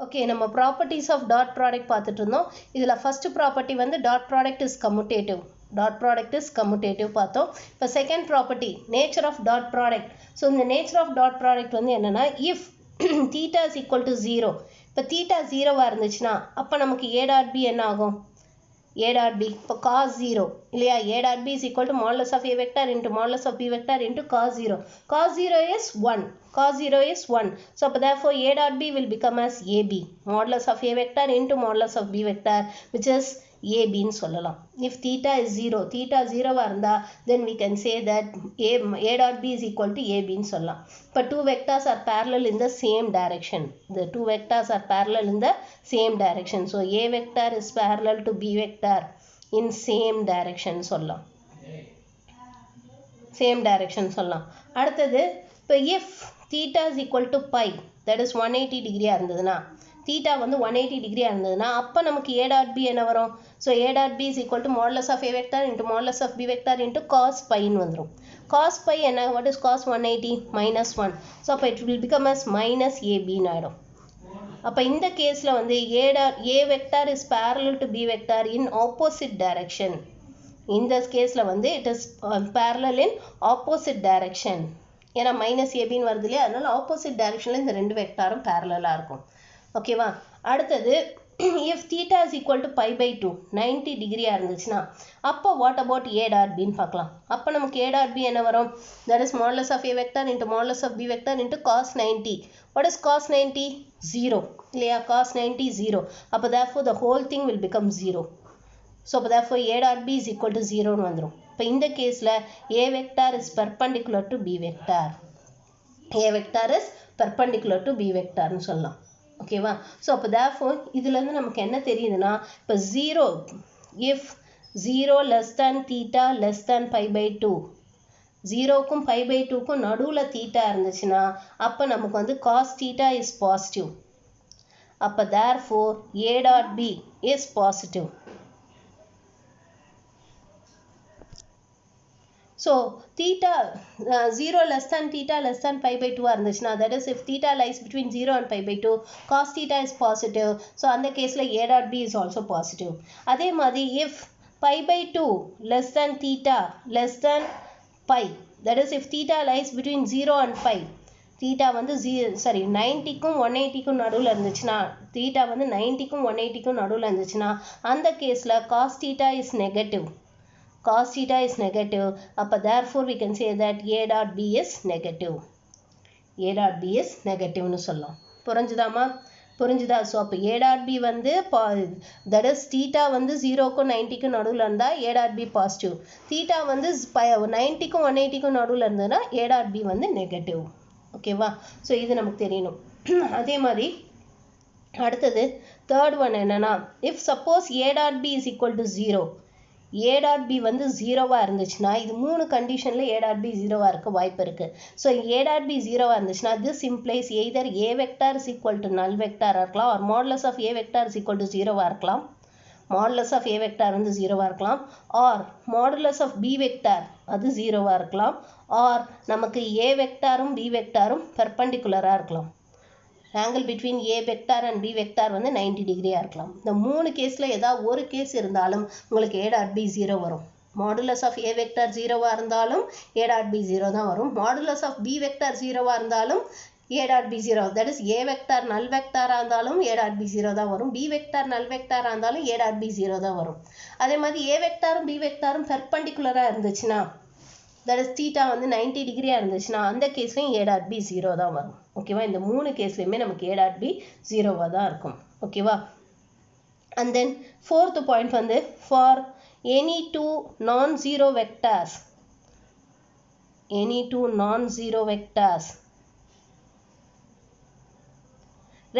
Okay, நம்ம properties of dot product பார்த்துட்டு இருந்தோம். இதுல first property வந்து dot product is commutative. Dot product is commutative பார்த்தோம். இப்போ second property, nature of dot product. So இந்த nature of dot product வந்து என்னன்னா, if theta is equal to 0. இப்போ theta 0 இருந்துச்சுன்னா, அப்போ நமக்கு a dot b என்ன ஆகும்? A dot b, இப்போ cos 0 இல்லையா? A dot b is equal to modulus of a vector into modulus of b vector into cos 0. Cos 0 is 1. Cos 0 is 1. So therefore a dot b will become as ab. Modulus of a vector into modulus of b vector, which is ab ன்னு சொல்லலாம். If theta is 0, theta 0 இருந்தா, then we can say that a dot b is equal to ab ன்னு சொல்லலாம். இப்போ two vectors are parallel in the same direction. The two vectors are parallel in the same direction. So a vector is parallel to b vector in same direction சொல்லலாம். Same direction சொல்லலாம். அடுத்தது, இப்போ if theta is equal to pi, that is 180 degree இருந்ததுன்னா, theta வந்து 180 degree இருந்ததுன்னா, அப்போ நமக்கு a dot b என்ன வரும்? So a dot b is equal to modulus of a vector into modulus of b vector into cos pi ன்னு வந்துரும். Cos pi என்ன? What is cos 180? Minus 1. So அப்போ it will become as minus ab ன்னு ஆயிடும். அப்போ இந்த கேஸில் வந்து a vector is parallel to b vector in opposite direction. இந்த கேஸில் வந்து it is parallel in opposite direction. ஏன்னா மைனஸ் ஏபின்னு வருது இல்லையா, அதனால ஆப்போசிட் டைரக்ஷனில் இந்த ரெண்டு வெக்டாரும் பேரலாக இருக்கும். ஓகேவா? அடுத்தது, if theta is equal to pi by 2, 90 டிகிரியாக இருந்துச்சுன்னா, அப்போ what about a dot b ன்னு பார்க்கலாம். அப்போ நமக்கு a dot b என்ன வரும்? that is modulus of a vector into modulus of b vector into cos 90. What is cos 90? 0 இல்லையா? cos 90 0. அப்போ therefore the whole thing will become 0. So therefore a dot b is equal to 0 ன்னு வந்துடும். இப்போ இந்த கேஸில் a vector is perpendicular to b vector. a vector is perpendicular to b vector ன்னு சொல்லலாம். ஓகேவா? ஸோ அப்போ therefore இதுலேருந்து நமக்கு என்ன தெரியுதுன்னா, இப்போ 0, if 0 less than theta less than pi by 2, 0க்கும் pi by 2க்கும் நடுவில் theta இருந்துச்சுன்னா, அப்போ நமக்கு வந்து cos theta is positive. அப்போ therefore a dot b is positive. So theta 0 less than theta less than pi by 2 இருந்துச்சுன்னா, that is if theta lies between 0 and pi by 2, cos theta is positive. So அந்த கேஸில் a dot b is also positive. அதே மாதிரி if pi by 2 less than theta less than pi, that is if theta lies between 0 and pi, theta வந்து 90க்கும் 180க்கும் நடுவில் இருந்துச்சுன்னா, theta வந்து 90க்கும் 180க்கும் நடுவில் இருந்துச்சுன்னா, அந்த கேஸில் cos theta is negative. Cos theta is negative. அப்போ therefore we can say that a dot b is negative. a dot b is negative ன்னு சொல்லலாம். புரிஞ்சுதாமா? புரிஞ்சுதா? ஸோ அப்போ a dot b வந்து that is theta வந்து 0க்கும் 90க்கும் நடுவில் இருந்தால் a dot b positive. theta வந்து 90க்கும் 180க்கும் நடுவில் இருந்ததுன்னா a dot b வந்து நெகட்டிவ். ஓகேவா? ஸோ இது நமக்கு தெரியணும். அதே மாதிரி அடுத்தது தேர்ட் ஒன் என்னன்னா, if suppose a dot b is equal to 0, a dot b வந்து 0வா இருந்துச்சுன்னா, இது மூணு கண்டிஷனில் a dot b 0வா இருக்க வாய்ப்பு இருக்குது. ஸோ a dot b 0வா இருந்துச்சுன்னா, this implies either a vector is equal to null vector இருக்கலாம், or modulus of a vector is equal to 0வா இருக்கலாம். modulus of a vector வந்து 0வா இருக்கலாம், or modulus of b vector அது 0வா இருக்கலாம், or நமக்கு a vectorம் b vectorம் பெர்பெண்டிகுலராக இருக்கலாம். angle between a vector and b vector வந்து 90 டிகிரியாக இருக்கலாம். இந்த மூணு கேஸில் ஏதாவது ஒரு கேஸ் இருந்தாலும் உங்களுக்கு a dot b 0 வரும். modulus of a vector 0வா இருந்தாலும் a dot b 0 தான் வரும். modulus of b vector 0வா இருந்தாலும் a dot b 0. that is a vector null vector இருந்தாலும் a dot b 0 தான் வரும். b vector null vector இருந்தாலும் a dot b 0 தான் வரும். அதே மாதிரி a vectorம் b vectorம் பெர்பெண்டிகுலராக இருந்துச்சுன்னா, that is theta வந்து 90 டிகிரியாக இருந்துச்சுன்னா, அந்த கேஸ்லையும் a dot b 0 தான் வரும். ஓகேவா? இந்த மூணு கேஸ்லையுமே நமக்கு a dot b 0வா தான் இருக்கும். ஓகேவா? அண்ட் தென் ஃபோர்த் பாயிண்ட் வந்து, for any two non-zero vectors,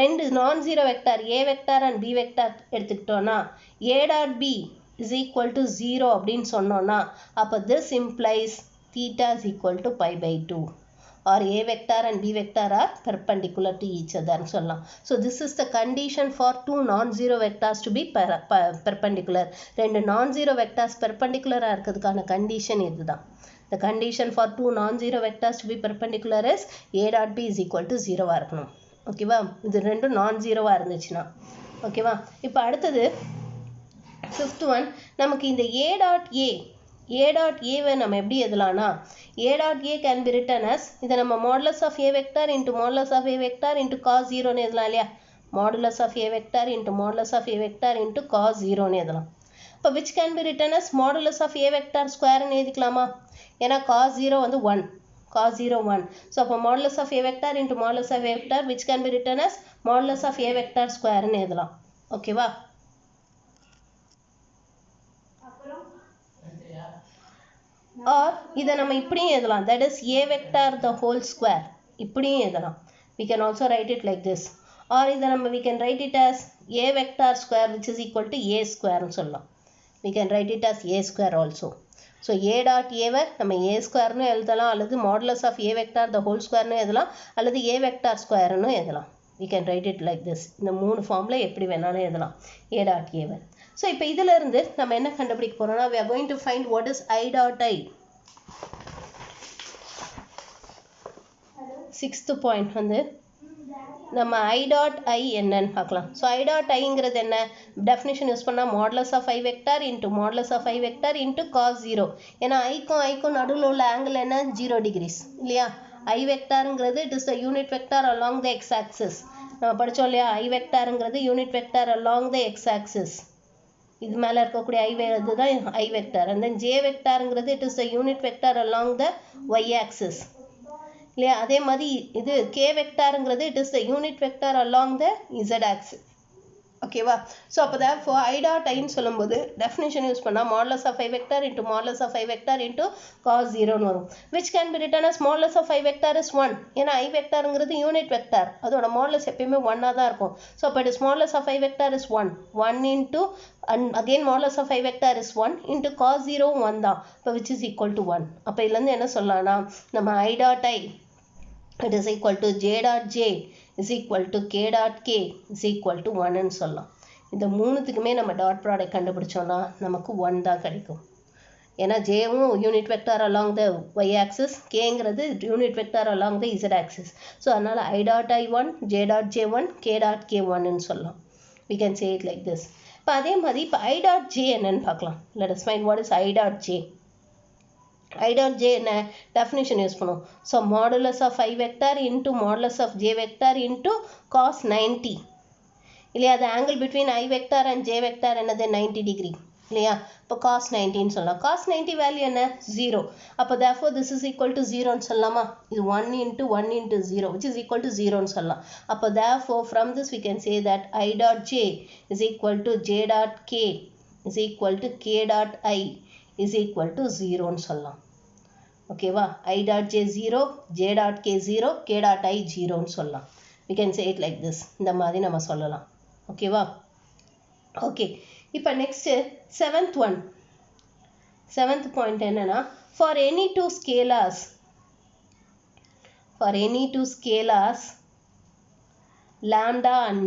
ரெண்டு non-zero vector a vector and b vector எடுத்துக்கிட்டோன்னா, a dot b is equal to 0 அப்படின்னு சொன்னோன்னா, அப்போ this implies theta is equal to pi by 2, or a vector and b vector are perpendicular to each other ன்னு சொல்லலாம். So this is the condition for two non-zero vectors to be perpendicular. ரெண்டு non-zero vectors perpendicular இருக்கிறதுக்கான condition இதுதான். The condition for two non-zero vectors to be perpendicular is a dot b is equal to 0 இருக்கணும். ஓகேவா, இது ரெண்டும் நான் ஜீரோவாக இருந்துச்சுன்னா. ஓகேவா, இப்போ அடுத்தது ஃபிஃப்த் ஒன், நமக்கு இந்த ஏ டாட் ஏவை நம்ம எப்படி எழுதலாம்னா, A dot A can be written as, இதை நம்ம modulus of A vector into modulus of A vector into cos ஜீரோன்னு எழுதலாம் இல்லையா. Modulus of A vector into modulus of A vector into cos ஜீரோன்னு எழுதலாம். இப்போ which can be written as modulus of A vector ஸ்கொயர்னு எழுதிக்கலாமா, ஏன்னா cos zero வந்து 1, cos 0 1. So அப்போ modulus of a vector into modulus of a vector which can be written as modulus of a vector square ன்னு எழுதலாம். ஓகேவா, R இதை நம்ம இப்படியும் எழுதலாம், that is a vector the whole square, இப்படியும் எழுதலாம். We can also write it like this. or இதை நம்ம we can write it as a vector square which is equal to a square ன்னு சொல்லலாம். We can write it as a square also. So A dot ஏவை நம்ம A ஸ்கொயர்னு எழுதலாம், அல்லது modulus of A vector the whole ஸ்கொயர்னு எழுதலாம், அல்லது ஏ வெக்டார் ஸ்கொயர்னு எழுதலாம். we can write it like this. இந்த 3 ஃபார்மில் எப்படி வேணாலும் எழுதலாம் ஏ டாட் ஏவை. ஸோ இப்போ இதிலிருந்து நம்ம என்ன கண்டுபிடிக்க போகிறோம்னா, we are going to find what is I dot I. 6th point வந்து நம்ம I dot I என்னன்னு பார்க்கலாம். ஸோ I dot Iங்கிறது என்ன, டெஃபினிஷன் யூஸ் பண்ணால் modulus of I vector into modulus of I vector into cos zero. ஏன்னா ஐக்கும் நடுவில் உள்ள ஆங்கிள் என்ன, 0 டிகிரிஸ் இல்லையா. I வெக்டாருங்கிறது it is the unit vector along the X axis. நம்ம படித்தோம் இல்லையா, I வெக்டாருங்கிறது unit vector along the X axis. இது மேலே இருக்கக்கூடிய இதுதான் I vector. And then J வெக்டாருங்கிறது it is the unit vector along the Y axis இல்லையா. அதே மாதிரி இது கே வெக்டாருங்கிறது it is the unit vector along the Z axis. ஓகேவா, ஸோ அப்போ தான் ஃபார் ஐ டாட் ஐன்னு சொல்லும்போது டெஃபினேஷன் யூஸ் பண்ணால் modulus of I vector into modulus of I vector into cos ஜீரோன்னு வரும். Which can be written as modulus of I vector is 1. ஏன்னா I வெக்டாருங்கிறது யூனிட் வெக்டார், அதோட மாடுலஸ் எப்பயுமே 1ஆக தான் இருக்கும். ஸோ அப்போ it is modulus of I vector is 1 into and again modulus of I vector is 1 into cos zero 1 தான். இப்போ விச் இஸ் ஈக்குவல் டு 1. அப்போ இதுலேருந்து என்ன சொல்லலாம்னா, நம்ம I dot I it is equal to j dot j is equal to k dot k is equal to 1 ன்னு சொல்லலாம். இந்த மூணுத்துக்குமே நம்ம டாட் ப்ராடக்ட் கண்டுபிடிச்சோம்னா நமக்கு 1 தான் கிடைக்கும். ஏன்னா ஜேவும் unit vector along the Y axis, கேங்கிறது unit vector along the Z axis. So அதனால் I dot I 1, J dot J 1, K dot K 1ன்னு சொல்லலாம். we can say it like this. இப்போ அதே மாதிரி இப்போ ஐ டாட் ஜே என்னன்னு பார்க்கலாம். let us find what is I dot J. I dot j என்ன டெஃபினிஷன் யூஸ் பண்ணுவோம். So modulus of I vector into modulus of J vector into cos 90 இல்லையா. அது angle between I vector and J vector என்னது 90 degree இல்லையா. இப்போ cos 90ன்னு சொல்லலாம். Cos 90 value என்ன 0. அப்போ therefore this is equal to 0ன்னு சொல்லலாமா. இது 1 into 1 into 0 which is equal to 0ன்னு சொல்லலாம். அப்போ therefore from this we can say that I dot j is equal to j dot k is equal to k dot I is equal to 0ன்னு சொல்லலாம். ஓகேவா, I dot j 0, j dot k 0, k dot I 0ன்னு சொல்லலாம். we can say it like this. இந்த மாதிரி நம்ம சொல்லலாம். ஓகேவா, okay. இப்போ next 7th one, 7th point என்னன்னா, for any two scalars lambda and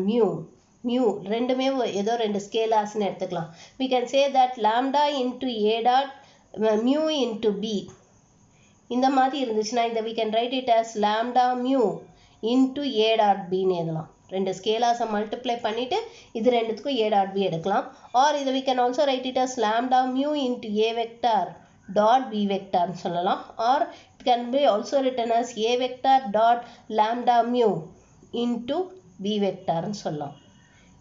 mu ரெண்டுமே ஏதோ ரெண்டு ஸ்கேலார்ஸ்னு எடுத்துக்கலாம். we can say that lambda into a dot mu into b இந்த மாதிரி இருந்துச்சுன்னா இந்த we can write it as lambda mu into a dot b ன்னு எழுதலாம். ரெண்டு ஸ்கேலார்ஸை மல்டிப்ளை பண்ணிவிட்டு இது ரெண்டுத்துக்கும் a dot b எடுக்கலாம். ஆர் இதை we can also write it as lambda mu into a vector dot b vector ன்னு சொல்லலாம். Or it can be also written as a vector dot lambda mu into b vector ன்னு சொல்லலாம்.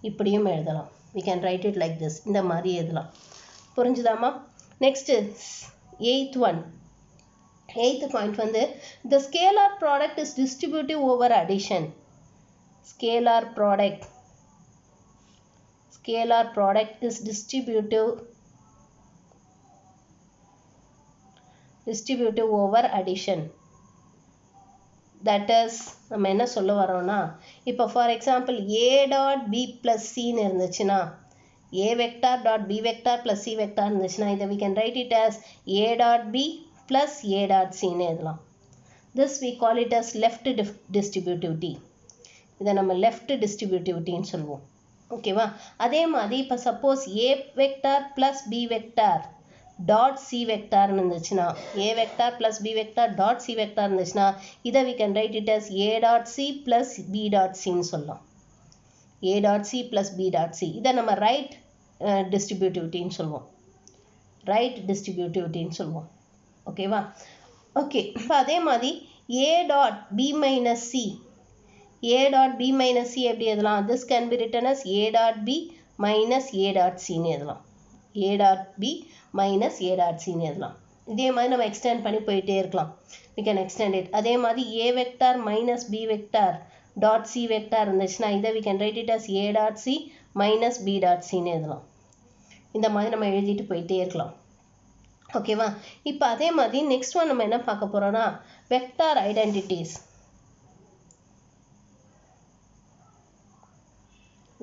இப்படியும் எழுதலாம். we can write it like this. இந்த மாதிரி எழுதலாம். புரிஞ்சுதாமா? Next 8th one, 8th point வந்து the scalar product is distributive over addition. Scalar product is distributive over addition. that is நம்ம என்ன சொல்ல வரோம்னா, இப்போ for example a dot b plus சின்னு இருந்துச்சுன்னா, a vector dot b vector plus c vector இருந்துச்சுன்னா இதை we can write it as a dot b plus a dot cன்னு எழுதலாம். this we call it as left distributivity. இதை நம்ம left distributivity-ன்னு சொல்லுவோம். ஓகேவா, அதே மாதிரி இப்போ suppose a vector plus b vector dot C வெக்டார்னு இருந்துச்சுன்னா A vector plus B vector dot C vector இருந்துச்சுன்னா இதை we can write it as a dot C plus B dot சின்னு சொல்லலாம். a dot C plus B dot C இதை நம்ம right டிஸ்ட்ரிபியூட்டிவிட்டின்னு சொல்லுவோம். Right டிஸ்ட்ரிபியூட்டிவிட்டின்னு சொல்லுவோம். ஓகேவா? ஓகே, இப்போ அதே மாதிரி a dot b minus C a dot b minus C எப்படி எழுதலாம்? this can be written as a dot b minus a dot சின்னு எழுதலாம். a dot b minus a dot சின்னு எழுதலாம். இதே மாதிரி நம்ம எக்ஸ்டெண்ட் பண்ணி போயிட்டே இருக்கலாம். we can extend it. அதே மாதிரி a vector minus b vector dot C vector இருந்துச்சுன்னா இதை we can write it as a dot C minus b dot சின்னு எழுதலாம். இந்த மாதிரி நம்ம எழுதிட்டு போயிட்டே இருக்கலாம். ஓகேவா? இப்போ அதே மாதிரி நெக்ஸ்ட் ஒன் நம்ம என்ன பார்க்க போறோம்னா vector identities.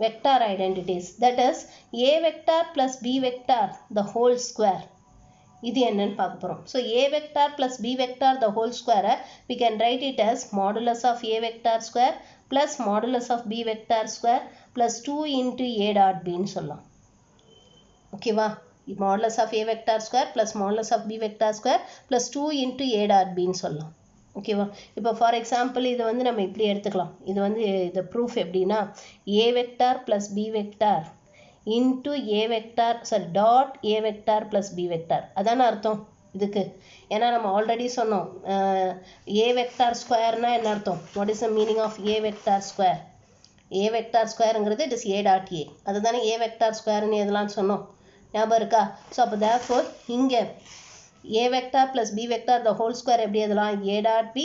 Vector identities, that is a vector plus b vector the whole square. இது என்னன்னு பார்க்க போறோம். So a vector plus b vector the whole square we can write it as modulus of a vector square plus modulus of b vector square plus 2 into a dot b ன்னு சொல்லலாம். ஓகேவா? modulus of a vector square plus modulus of b vector square plus 2 into a dot b ன்னு சொல்லலாம். ஓகேவா? இப்போ for example இது வந்து நம்ம இப்படி எடுத்துக்கலாம். இது வந்து இந்த ப்ரூஃப் எப்படின்னா a vector plus b vector into a vector dot a vector plus b vector. அதான அர்த்தம் இதுக்கு. ஏன்னா நம்ம ஆல்ரெடி சொன்னோம் a வெக்டார் ஸ்கொயர்னா என்ன அர்த்தம்? What is the meaning of a vector square? a vector ஸ்கொயருங்கிறது it is a dot a. அதுதானே a வெக்டார் ஸ்கொயர்னு எதெல்லாம் சொன்னோம், ஞாபகம் இருக்கா? ஸோ அப்போ therefore இங்கே a vector plus b vector the whole square எப்படி எழுதலாம்? a dot b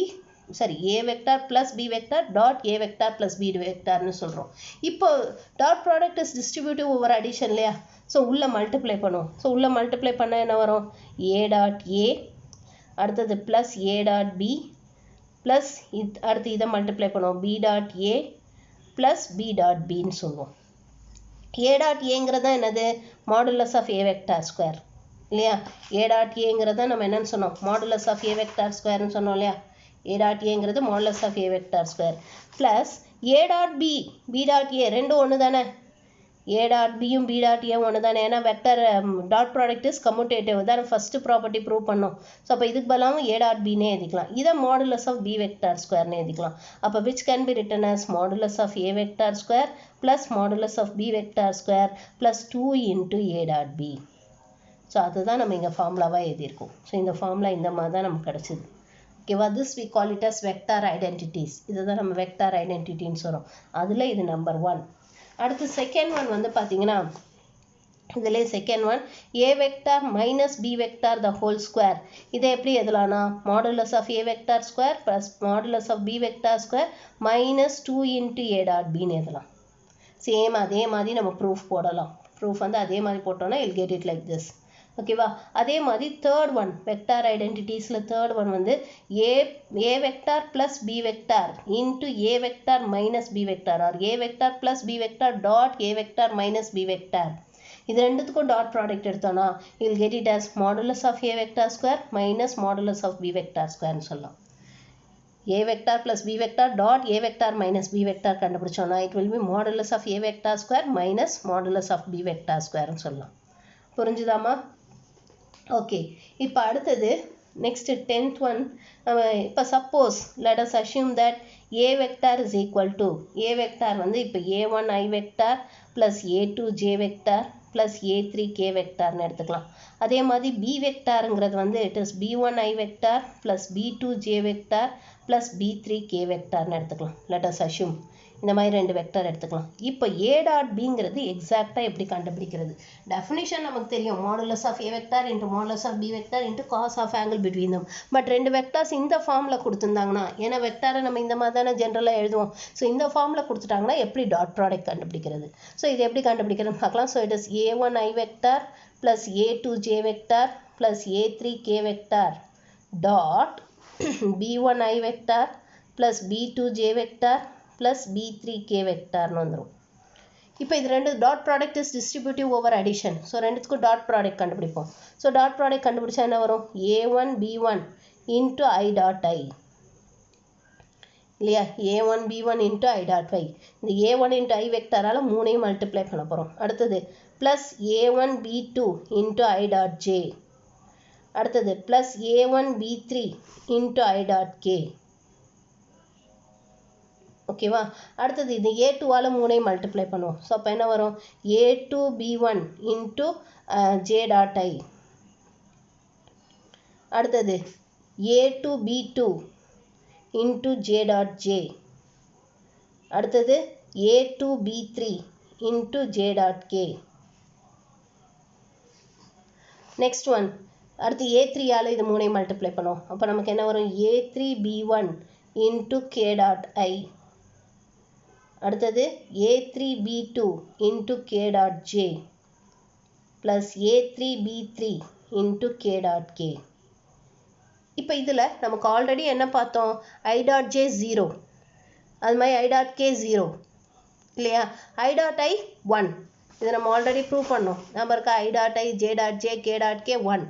a vector plus b vector dot a vector plus b vector னு சொல்றோம். இப்போ dot product is distributive over addition இல்லையா? ஸோ உள்ள multiply பண்ணுவோம். So உள்ள multiply பண்ண என்ன வரும்? a dot a அடுத்தது plus a dot b plus அடுத்து இதை மல்டிப்ளை பண்ணுவோம் b dot a plus b dot b னு சொல்லுவோம். a dot aங்கிறது என்னது? Modulus of a vector square இல்லையா? a டாட் ஏங்கிறத நம்ம என்னன்னு சொன்னோம்? மாடுலஸ் ஆஃப் a வெக்டார் ஸ்கொயர்னு சொன்னோம் இல்லையா? a டாட் ஏங்கிறது modulus of a vector square plus a dot b b dot a ரெண்டும் ஒன்று தானே? a டாட் பியும் b டாட் ஏ ஒன்று தானே? ஏன்னா vector dot product is commutative தான் ஃபர்ஸ்ட் ப்ராப்பர்ட்டி ப்ரூவ் பண்ணோம். ஸோ அப்போ இதுக்கு பதிலாக a டாட் பின்னே எழுதிக்கலாம். இதை மாடுலஸ் ஆஃப் b வெக்டார் ஸ்கொயர்னு எழுதிக்கலாம். அப்போ which can be written as modulus of a vector square plus modulus of b vector square plus 2 into a dot b. So அதுதான் நம்ம இங்கே ஃபார்முலாவாக எழுதியிருக்கோம். ஸோ இந்த ஃபார்முலா இந்த மாதிரி தான் நமக்கு கிடச்சிது. ஓகேவா? This we call it as vector identities. இதுதான் நம்ம வெக்டார் ஐடென்டிட்டின்னு சொல்கிறோம். அதில் இது நம்பர் 1. அடுத்து செகண்ட் ஒன் வந்து பார்த்தீங்கன்னா இதிலே second one a vector minus b vector the whole square. இதை எப்படி எழுதலாம்னா modulus of a vector square plus modulus of b vector square minus 2 into a dot பின்னு எழுதலாம். சேம் அதே மாதிரி நம்ம ப்ரூஃப் போடலாம். ப்ரூஃப் வந்து அதே மாதிரி போட்டோம்னா you'll get it like this. ஓகேவா? அதே மாதிரி தேர்ட் ஒன் வெக்டார் ஐடென்டிட்டிஸில் தேர்ட் ஒன் வந்து a vector plus b vector into a vector minus b vector or a vector plus b vector dot a vector minus b vector. இது ரெண்டுத்துக்கும் dot product எடுத்தோம்னா you'll get it as modulus of a vector square minus modulus of b vector ஸ்கொயர்னு சொல்லலாம். a vector plus b vector dot a vector minus b vector கண்டுபிடிச்சோம்னா it will be modulus of a vector square minus modulus of b vector ஸ்கொயர்னு சொல்லலாம். புரிஞ்சுதாமா? Okay, இப்போ அடுத்தது next 10th one. இப்போ suppose let us assume that a vector is equal to a vector வந்து இப்போ a1 i vector plus a2 j vector plus a3 k வெக்டார்னு எடுத்துக்கலாம். அதே மாதிரி b வெக்டாருங்கிறது வந்து it is b1 i vector plus b2 j vector plus b3 k வெக்டார்னு எடுத்துக்கலாம். லெட் அஸ் அஸ்யூம் இந்த மாதிரி ரெண்டு வெக்டர் எடுத்துக்கலாம். இப்போ a டாட் பிங்கிறது எக்ஸாக்டாக எப்படி கண்டுபிடிக்கிறது? டெஃபினிஷன் நமக்கு தெரியும், modulus of a vector into modulus of b vector into cos of angle between them. But ரெண்டு வெக்டார்ஸ் இந்த ஃபார்மில் கொடுத்துருந்தாங்கன்னா, ஏன்னா வெக்டாரை நம்ம இந்த மாதிரி தானே ஜென்ரலாக எழுதுவோம். ஸோ இந்த ஃபார்மில் கொடுத்துட்டாங்கன்னா எப்படி டாட் ப்ராடக்ட் கண்டுபிடிக்கிறது? ஸோ இது எப்படி கண்டுபிடிக்கிறதுன்னு பார்க்கலாம். So it is a1 i vector plus a2 j vector plus a3 k vector dot b1 i vector plus b2 j vector plus b3 k வெக்டார்னு வந்துரும். இப்போ இது ரெண்டு dot product is distributive over addition. So ரெண்டுத்துக்கும் dot product கண்டுபிடிப்போம். So dot product கண்டுபிடிச்சா என்ன வரும்? a1 b1 into i dot i இல்லையா? a1 b1 into i dot i. இந்த a1 into i வெக்டாரால் மூணையும் மல்டிப்ளை பண்ண போகிறோம். அடுத்தது plus a1 b2 into i dot j அடுத்தது plus a1 b3 into I dot k. ஓகேவா? அடுத்தது இது a2 ஆல 3 மல்டிப்ளை பண்ணுவோம். ஸோ அப்போ என்ன வரும்? a2 b1 into j dot I. அடுத்தது a2 b2 into j dot j. அடுத்தது a2 b3 into j dot k. Next one அடுத்து a3 ஆல இது 3 மல்டிப்ளை பண்ணுவோம். அப்போ நமக்கு என்ன வரும்? a3 b1 into k dot I. அடுத்தது a3 b2 into k dot j plus a3 b3 into k dot k. இப்போ இதில் நமக்கு ஆல்ரெடி என்ன பார்த்தோம்? I dot j 0, அது மாதிரி I dot k 0 இல்லையா? I dot I 1, இதை நம்ம ஆல்ரெடி ப்ரூவ் பண்ணோம். நம்ம இருக்கா? I dot I, j dot j, k dot k 1.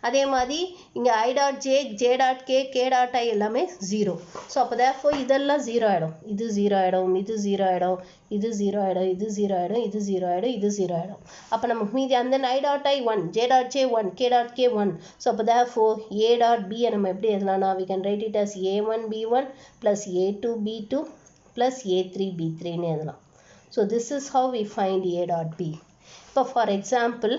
அதே மாதிரி இங்கே I dot j, j dot k, k dot I எல்லாமே 0. ஸோ அப்போ therefore இதெல்லாம் 0 ஆகிடும். இது 0 ஆகிடும், இது 0 ஆகிடும், இது 0 ஆகிடும், இது 0 ஆகிடும், இது 0 ஆகிடும், இது 0 ஆகிடும். அப்போ நமக்கு மீதி அந்த I dot I 1, j dot j 1, k dot k 1. So அப்போ therefore a dot b நம்ம எப்படி எழுதலாம்னா we can write it as a1 b1 plus a2 b2 plus a3 b3ன்னு எழுதலாம். So this is how we find a dot b. இப்போ for example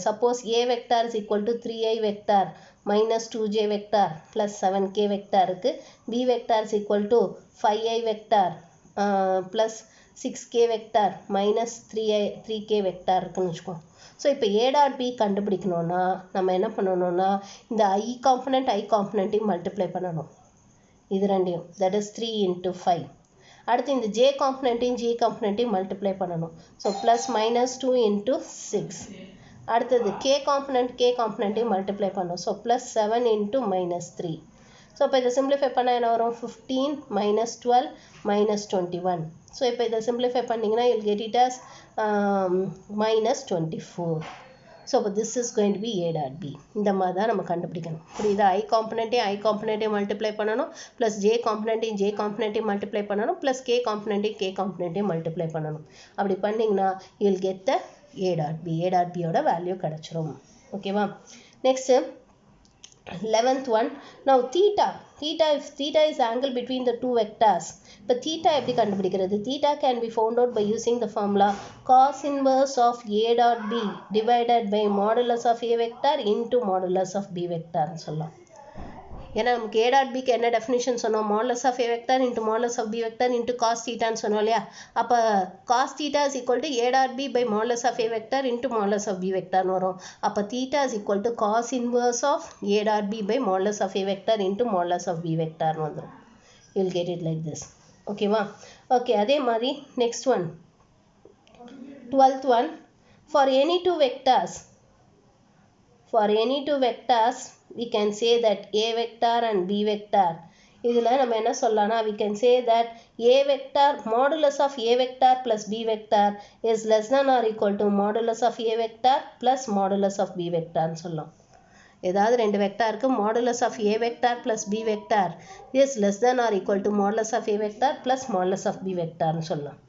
suppose a vector is equal to 3i vector minus 2j vector plus 7k vector இருக்கு. b vector is equal to 5i vector plus 6k vector minus 3k vector இருக்குன்னு வச்சுக்கோம். So இப்போ a dot b கண்டுபிடிக்கணும்னா நம்ம என்ன பண்ணணும்னா இந்த i காம்பனண்ட்டையும் multiply பண்ணணும். இது ரெண்டையும், that is 3 into 5. அடுத்து இந்த j காம்பனண்ட்டையும் மல்டிப்ளை பண்ணணும். So plus minus 2 into 6. அடுத்தது k காம்பனண்ட்டையும் மல்டிப்ளை பண்ணணும். So plus 7 into minus 3. So இப்போ இதை சிம்பிளிஃபை பண்ணால் என்ன வரும்? 15 minus 12 minus 21. ஸோ இப்போ இதை சிம்பிளிஃபை பண்ணிங்கன்னா you'll get it as minus 24. So அப்போ this is going to be a dot b. இந்த மாதிரி தான் நம்ம கண்டுபிடிக்கணும். புரியுதா? I காம்பனண்ட்டையும் மல்டிப்ளை பண்ணணும், ப்ளஸ் j காம்பனண்ட்டையும் மல்டிப்ளை பண்ணணும், ப்ளஸ் k காம்பனண்ட்டையும் மல்டிப்ளை பண்ணணும். அப்படி பண்ணிங்கன்னா you will get the a dot b. a dot b ஓட வேல்யூ கிடச்சிரும். ஓகேவா? Next 11th one. Now theta, if theta is angle between the two vectors. இப்போ theta எப்படி கண்டுபிடிக்கிறது? Theta can be found out by using the formula cos inverse of a dot b divided by modulus of a vector into modulus of b vector சொல்லலாம். ஏன்னா நமக்கு a dot bக்கு என்ன definition சொன்னோம்? modulus of a vector into modulus of b vector into cos thetaன்னு சொன்னோம் இல்லையா? அப்போ cos theta is equal to a dot b by modulus of a vector into modulus of b vectorன்னு வரும். அப்போ theta is equal to cos inverse of a dot b by modulus of a vector into modulus of b vectorன்னு வந்துடும். You will get it like this. ஓகேவா? Okay, அதே மாதிரி next one 12th one. For any two vectors we can say that a vector and b vector. இதில் நம்ம என்ன சொல்லலாம்னா we can say that a vector modulus of a vector plus b vector is less than or equal to modulus of a vector plus modulus of b vector சொல்லலாம். ஏதாவது ரெண்டு வெக்டாருக்கு modulus of a vector plus b vector is less than or equal to modulus of a vector plus modulus of b vector சொல்லலாம்.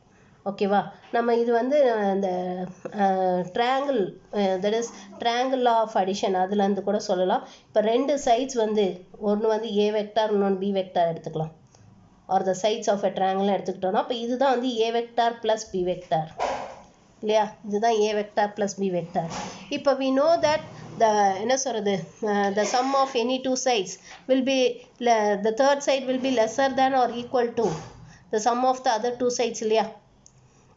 ஓகேவா? நம்ம இது வந்து இந்த triangle, that is triangle of addition, அதுலேருந்து கூட சொல்லலாம். இப்போ ரெண்டு சைட்ஸ் வந்து ஒன்று வந்து ஏ வெக்டார், இன்னொன்று பி வெக்டார் எடுத்துக்கலாம். Or the sides of a triangle எடுத்துக்கிட்டோம்னா இப்போ இதுதான் வந்து A vector plus B vector இல்லையா? இதுதான் A vector plus B vector. இப்போ we know that என்ன சொல்கிறது, the sum of any two sides will be, the third side will be lesser than or equal to the sum of the other two sides இல்லையா?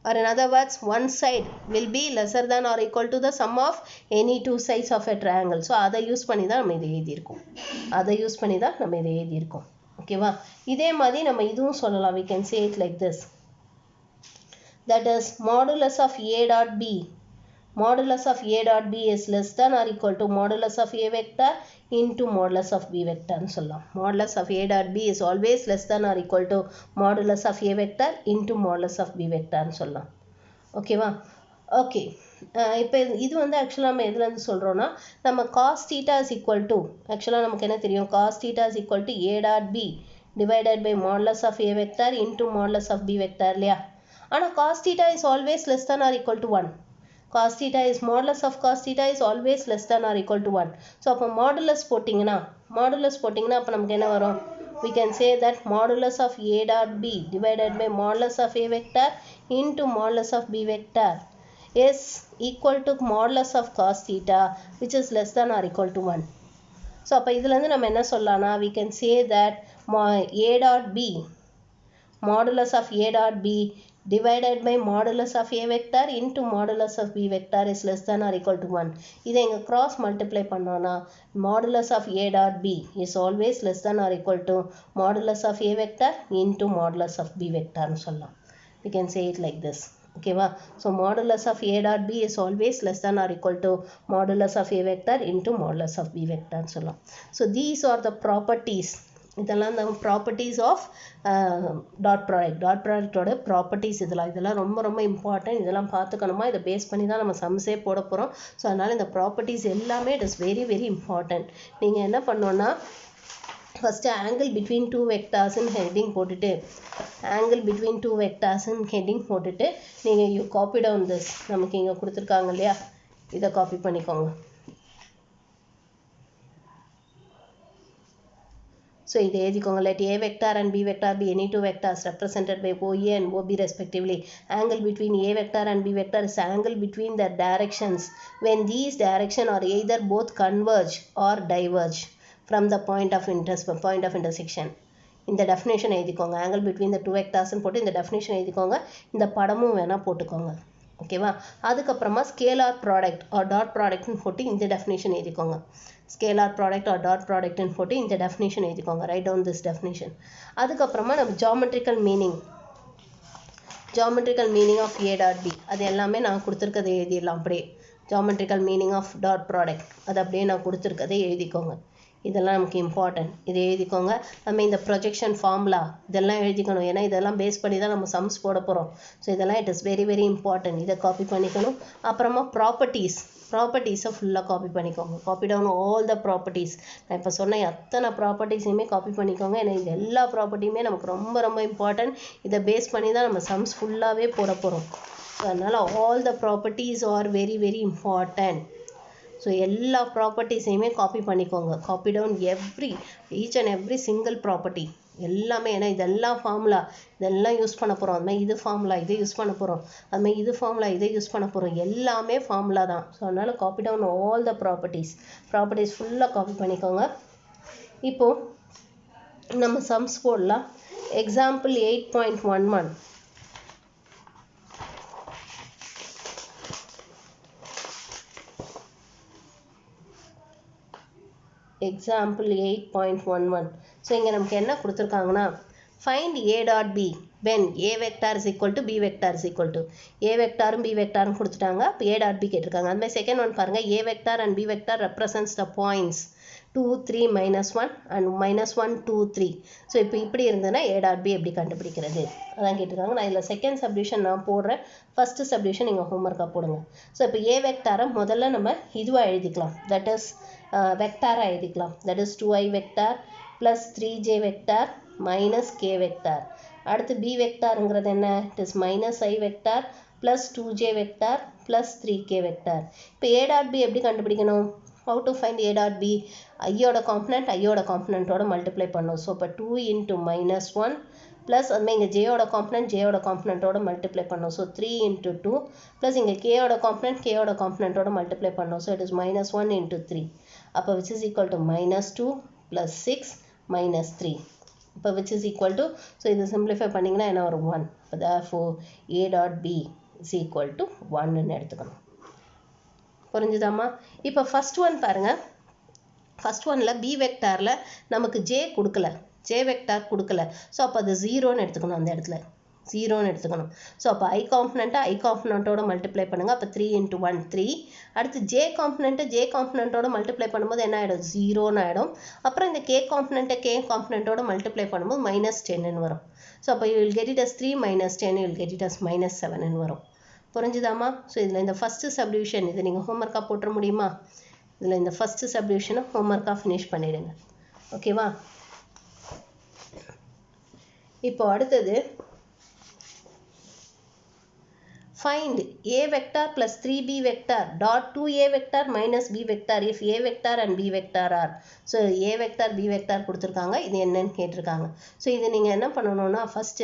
Or in other words, one side will be lesser than or equal to the sum of any two sides of a triangle. So அதை use பண்ணி தான் நம்ம இதை எழுதியிருக்கோம். ஓகேவா? இதே மாதிரி நம்ம இதுவும் சொல்லலாம். we can say it like this. That is modulus of a dot b. Modulus of a dot b is less than or equal to modulus of a vector into modulus of b vector ன்னு சொல்லலாம். Modulus of a dot b is always less than or equal to modulus of a vector into modulus of b vector ன்னு சொல்லலாம். ஓகேவா? Okay, இப்போ இது வந்து ஆக்சுவலாக நம்ம எதுலேருந்து சொல்கிறோன்னா, நம்ம cos theta is equal to, ஆக்சுவலாக நமக்கு என்ன தெரியும்? cos theta is equal to a dot b divided by modulus of a vector into modulus of b vector இல்லையா? ஆனால் cos theta is always less than or equal to 1. cos theta is modulus of cos theta is always less than or equal to 1. So அப்போ modulus போட்டிங்கன்னா அப்போ நமக்கு என்ன வரும்? We can say that modulus of a dot b divided by modulus of a vector into modulus of b vector is equal to modulus of cos theta which is less than or equal to 1. So அப்போ இதிலிருந்து நம்ம என்ன சொல்லலாம்னா we can say that a dot b modulus of a dot b divided by modulus of a vector into modulus of b vector is less than or equal to 1. இதை இங்க cross multiply பண்ணோம்னா modulus of a dot b is always less than or equal to modulus of a vector into modulus of b vector னு சொல்லலாம். We can say it like this. Okay va? So modulus of a dot b is always less than or equal to modulus of a vector into modulus of b vector னு சொல்லலாம். So these are the properties. இதெல்லாம் the properties of dot product ஓட properties இதெல்லாம் ரொம்ப important. இதெல்லாம் பார்த்துக்கணுமா, இதை base பண்ணி தான் நம்ம சம்ஸே போட போகிறோம். ஸோ அதனால் இந்த ப்ராப்பர்ட்டிஸ் எல்லாமே it is very very important. நீங்கள் என்ன பண்ணோன்னா ஃபஸ்ட்டு ஆங்கிள் பிட்வீன் டூ வெக்டார்ஸ்ன்னு ஹெட்டிங் போட்டுட்டு நீங்கள் யூ காப்பி டவுன் திஸ். நமக்கு இங்கே கொடுத்துருக்காங்க இல்லையா, இதை காப்பி பண்ணிக்கோங்க. So இதை எழுதிக்கோங்க. Let a vector and b vector be any two vectors represented by OA and OB respectively. Angle between a vector and b vector is angle between their directions when these directions are either both converge or diverge from the point of intersection. இந்த definition எழுதிக்கோங்க. Angle between the two vectors போட்டு இந்த definition எழுதிக்கோங்க. இந்த படமும் வேணா போட்டுக்கோங்க. ஓகேவா? அதுக்கப்புறமா ஸ்கேலார் ப்ராடக்ட் ஆர் டாட் ப்ராடக்ட்னு போட்டு இந்த டெஃபினேஷன் எழுதிக்கோங்க. ஸ்கேலார் ப்ராடக்ட் ஆர் டாட் ப்ராடக்ட்னு போட்டு இந்த டெஃபினேஷன் எழுதிக்கோங்க. Write down this definition. அதுக்கப்புறமா நம்ம geometrical meaning of A dot B அது எல்லாமே நான் கொடுத்துருக்கதை எழுதிடலாம். அப்படியே geometrical meaning of dot product அது அப்படியே நான் கொடுத்துருக்கதை எழுதிக்கோங்க. இதெல்லாம் நமக்கு இம்பார்ட்டன்ட். இதை எழுதிக்கோங்க. நம்ம இந்த ப்ரொஜெக்ஷன் ஃபார்முலா இதெல்லாம் எழுதிக்கணும். ஏன்னா இதெல்லாம் பேஸ் பண்ணி தான் நம்ம சம்ஸ் போட போகிறோம். ஸோ இதெல்லாம் it is very very important. இதை காப்பி பண்ணிக்கணும். அப்புறமா ப்ராப்பர்ட்டிஸை ஃபுல்லாக காப்பி பண்ணிக்கோங்க. Copy down all the properties. நான் இப்போ சொன்ன அத்தனை ப்ராப்பர்ட்டிஸையுமே காப்பி பண்ணிக்கோங்க. ஏன்னா இது எல்லா ப்ராப்பர்ட்டியுமே நமக்கு ரொம்ப இம்பார்ட்டன்ட். இதை பேஸ் பண்ணி தான் நம்ம சம்ஸ் ஃபுல்லாகவே போட போகிறோம். ஸோ அதனால் all the properties are very very important. So எல்லா ப்ராப்பர்ட்டிஸையுமே காப்பி பண்ணிக்கோங்க. Copy down each and every single property எல்லாமே. ஏன்னா இதெல்லாம் ஃபார்முலா இதெல்லாம் யூஸ் பண்ண போகிறோம். அதுமாதிரி இது ஃபார்முலா இதை யூஸ் பண்ண போகிறோம். அதுமாதிரி இது ஃபார்முலா இதை யூஸ் பண்ண போகிறோம். எல்லாமே ஃபார்முலா தான். ஸோ அதனால் copy down all the properties ஃபுல்லாக காப்பி பண்ணிக்கோங்க. இப்போது நம்ம சம்ஸ் போடலாம். எக்ஸாம்பிள் 8.11. Example 8.11. ஸோ இங்கே நமக்கு என்ன கொடுத்துருக்காங்கன்னா find a dot b when a vector is equal to b vector is equal to a vectorம் b vectorம் கொடுத்துட்டாங்க. இப்போ a dot b கேட்டிருக்காங்க. அதுமாதிரி செகண்ட் ஒன் பாருங்கள். a vector and b vector represents the points 2, 3, -1 and -1, 2, 3. So இப்போ இப்படி இருந்ததுன்னா a dot b எப்படி கண்டுபிடிக்கிறது அதான் கேட்டிருக்காங்க. நான் இதில் செகண்ட் சப்டிவிஷன் நான் போடுறேன். ஃபஸ்ட்டு சப்டிவிஷன் நீங்கள் ஹோம்ஒர்க்காக போடுங்க. ஸோ இப்போ a வெக்டாரை முதல்ல நம்ம இதுவாக எழுதிக்கலாம். தட் இஸ் வெக்டாராக எழுதிக்கலாம். That is 2i vector plus 3j vector minus k vector. அடுத்து b வெக்டாருங்கிறது என்ன? It is -i vector plus 2j vector plus 3k vector. இப்போ a டாட் b எப்படி கண்டுபிடிக்கணும்? how to find a dot b? ஐயோட காம்பனண்ட்டோட multiply பண்ணணும். So இப்போ 2 into -1 plus அதுமாதிரி இங்கே ஜேயோட காம்பனண்ட்டோட மல்டிப்ளை பண்ணணும். ஸோ 3 into 2 ப்ளஸ் இங்கே கேயோட காம்பனண்ட்டோட மல்டிப்ளை பண்ணணும். So it is -1 into 3. அப்போ which is equal to -2 plus 6 minus 3. இப்போ which is equal to, so இது சிம்பிளிஃபை பண்ணிங்கன்னா என்ன வரும்? 1. இப்போ therefore a dot b is equal to 1ன்னு எடுத்துக்கணும். புரிஞ்சுதாம்மா? இப்போ ஃபஸ்ட் ஒன் பாருங்கள். ஃபஸ்ட் ஒனில் பி வெக்டாரில் நமக்கு ஜே வெக்டார் கொடுக்கல. ஸோ அப்போ அது 0ன்னு எடுத்துக்கணும். அந்த இடத்துல 0ன்னு எடுத்துக்கணும். ஸோ அப்போ ஐ காம்பனண்ட்டோட மல்டிப்ளை பண்ணுங்கள். அப்போ 3 into 1 3. அடுத்து ஜே காம்பனண்ட்டோட மல்டிப்ளை பண்ணும்போது என்ன ஆகிடும்? 0ன்னு ஆகிடும். அப்புறம் இந்த கே காம்பனண்ட்டோட மல்டிப்ளை பண்ணும்போது -10ன்னு வரும். ஸோ அப்போ you will get it as 3 - 10, you will get it as -7ன்னு வரும். புரிஞ்சுதாம்மா? ஸோ இதில் இந்த ஃபஸ்ட்டு சப்டிவிஷன் இதை நீங்கள் ஹோம்ஒர்க்காக போட்டுற முடியுமா? இதில் இந்த ஃபஸ்ட்டு சப்டிவிஷனை ஹோம்ஒர்க்காக ஃபினிஷ் பண்ணிவிடுங்க. ஓகேவா? இப்போ அடுத்தது find a vector plus 3b vector dot 2a vector minus b vector if a vector and b vector are. So a vector b vector கொடுத்திருக்காங்க, இது என்னன்னு கேட்டிருக்காங்க. So இது நீங்க என்ன பண்ணணும்னா first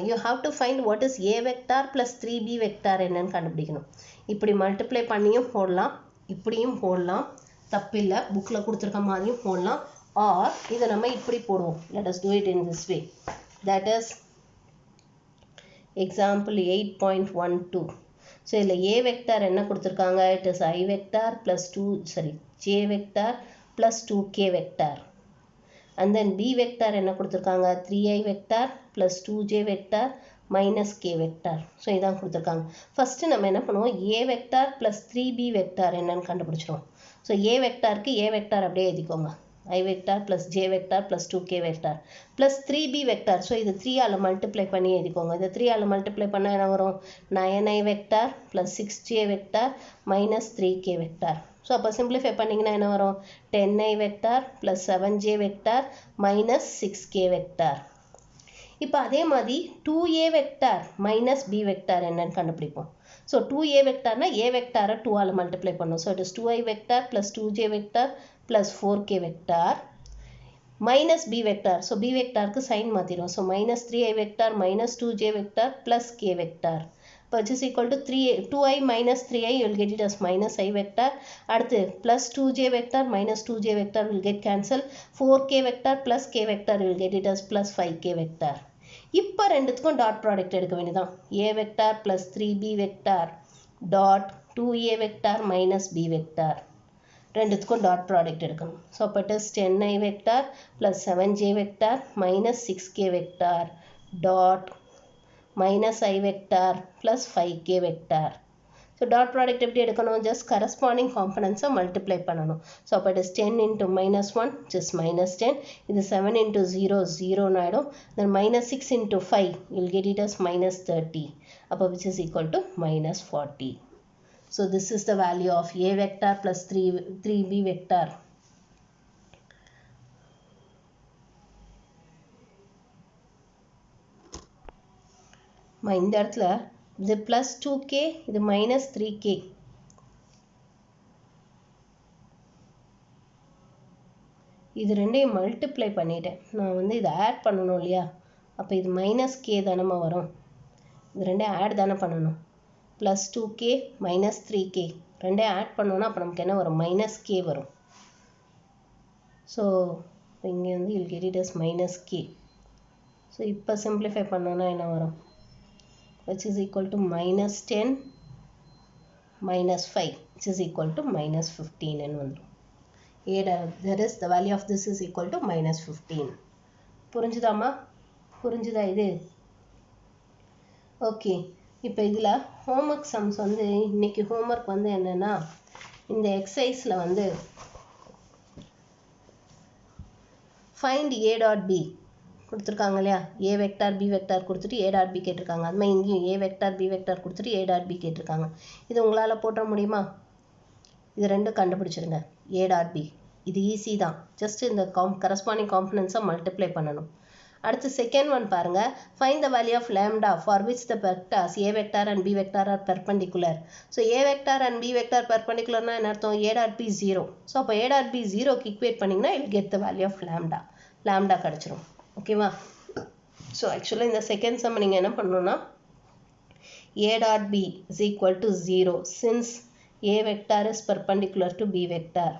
you have to find what is a vector plus 3b vector என்னன்னு கண்டுபிடிக்கணும். இப்படி மல்டிப்ளை பண்ணியும் போடலாம், இப்படியும் போடலாம், தப்பில்லை, புக்கில் கொடுத்துருக்க மாதிரியும் போடலாம். or இதை நம்ம இப்படி போடுவோம். let us do it in this way. that is example 8.12. so இதில் a vector என்ன கொடுத்துருக்காங்க, it is I vector plus j vector plus 2k vector. and then b vector என்ன கொடுத்துருக்காங்க, 3i vector plus 2j vector minus k vector. so இதான் கொடுத்துருக்காங்க. First நம்ம என்ன பண்ணுவோம், a vector plus 3b vector என்னன்னு கண்டுபிடிச்சிருவோம். so a vectorக்கு a vector அப்படியே எழுதிக்கோங்க, I vector plus j vector plus 2k vector plus 3b vector. so இது 3 ஆல மல்டிப்ளை பண்ணி எழுதிக்கோங்க. இது 3 ஆல மல்டிப்ளை பண்ணா என்ன வரும், 9i vector plus 6j vector minus 3k vector. so அப்போ சிம்பிளிஃபை பண்ணிங்கன்னா என்ன வரும், 10i vector plus 7j vector minus 6k vector. இப்போ அதே மாதிரி 2a vector minus b vector என்னன்னு கண்டுபிடிப்போம். so 2a vectorனா a vector 2 ஆல மல்டிப்ளை பண்ணும். so it is 2i vector plus 2j vector plus 4k vector minus b vector. so b vectorக்கு sign மாத்திரும். so minus 3i vector minus 2j vector plus k vector, which is equal to 2i minus 3i, you will get it as minus i vector. அடுத்து plus 2j vector minus 2j vector will get cancelled. 4k vector plus k vector will get it as plus 5k vector. இப்போ ரெண்டுத்துக்கும் dot product எடுக்க வேண்டியதான். a vector plus 3b vector dot 2a vector minus b vector. ரெண்டுத்துக்கும் dot product எடுக்கணும். So அப்போ it is 10i vector plus 7j vector minus 6k vector dot minus i vector plus 5k vector. So dot product எப்படி எடுக்கணும், just corresponding காம்பனன்ஸை multiply பண்ணணும். So அப்போ it is 10 into minus 1 just minus 10. இது 7 into 0 0 ஆகிடும். then minus 6 into 5 you will get it as minus 30. அப்போ which is equal to minus 40. So this is the value of a vector plus 3b vector. இந்த இடத்துல இது plus 2k, இது minus 3k. இது ரெண்டையும் multiply பண்ணிட்டேன். நான் வந்து இதை ஆட் பண்ணணும் இல்லையா, அப்போ இது மைனஸ் கே தானமா வரும். இது ரெண்டையும் ஆட் தானே பண்ணணும். plus 2k minus 3k ரெண்டே ஆட் பண்ணோன்னா அப்போ நமக்கு என்ன வரும், மைனஸ் கே வரும். ஸோ இங்கே வந்து you'll get it as minus k. So இப்போ சிம்பிளிஃபை பண்ணோன்னா என்ன வரும், which is equal to minus 10 minus 5 which is equal to minus 15 ன்னு வந்துடும். that is the value of this is equal to minus 15. புரிஞ்சுதாமா, புரிஞ்சுதா இது? ஓகே, இப்போ இதில் ஹோம்ஒர்க் சம்ஸ் வந்து இன்னைக்கு ஹோம்ஒர்க் வந்து என்னென்னா, இந்த எக்ஸசைஸில் வந்து ஃபைண்ட் a dot b கொடுத்துருக்காங்க இல்லையா, a vector b vector கொடுத்துட்டு a dot b கேட்டிருக்காங்க. அது மாதிரி இங்கேயும் a vector b vector கொடுத்துட்டு a dot b கேட்டிருக்காங்க. இது உங்களால் போட்ட முடியுமா? இது ரெண்டும் கண்டுபிடிச்சிருங்க. a dot b இது ஈஸி தான், ஜஸ்ட் இந்த கரஸ்பாண்டிங் காம்பனன்ஸை மல்டிப்ளை பண்ணணும். அடுத்து செகண்ட் ஒன் பாருங்க, find the value of lambda for which the vectors a vector and b vector are perpendicular. so a vector and b vector perpendicularனா என்ன அர்த்தம், a dot b 0. so அப்போ a dot b 0க்கு equate பண்ணிங்கன்னா you will get the value of lambda. lambda கிடச்சிரும். ஓகேவா? So ஆக்சுவலாக இந்த second sum நீங்கள் என்ன பண்ணணும்னா, a dot b is equal to 0 since a vector is perpendicular to b vector.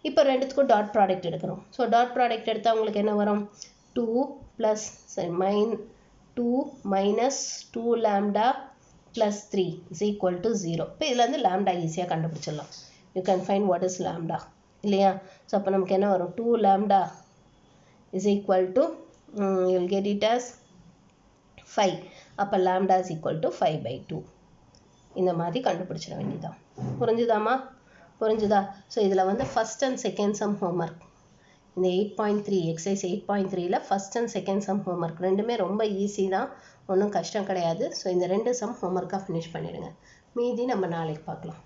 இப்போ ரெண்டுத்துக்கும் டாட் ப்ராடக்ட் எடுக்கணும். ஸோ டாட் ப்ராடக்ட் எடுத்தால் உங்களுக்கு என்ன வரும், 2 plus 2 minus 2 lambda plus 3 is equal to 0. இப்போ இதில் வந்து lambda ஈஸியாக கண்டுபிடிச்சிடலாம். you can find what is lambda இல்லையா. ஸோ அப்போ நமக்கு என்ன வரும், 2 lambda is equal to you will get it as 5. அப்போ lambda is equal to 5/2. இந்த மாதிரி கண்டுபிடிச்சிட வேண்டியதான். புரிஞ்சுதாமா, புரிஞ்சுதா? ஸோ இதில் வந்து first and second sum homework, இந்த 8.3 எக்ஸசைஸ் 8.3ல first and second sum homework ரெண்டுமே ரொம்ப ஈஸி தான், ஒன்றும் கஷ்டம் கிடையாது. ஸோ இந்த ரெண்டு சம் ஹோம்ஒர்க்காக ஃபினிஷ் பண்ணிவிடுங்க. மீதி நம்ம நாளைக்கு பார்க்கலாம்.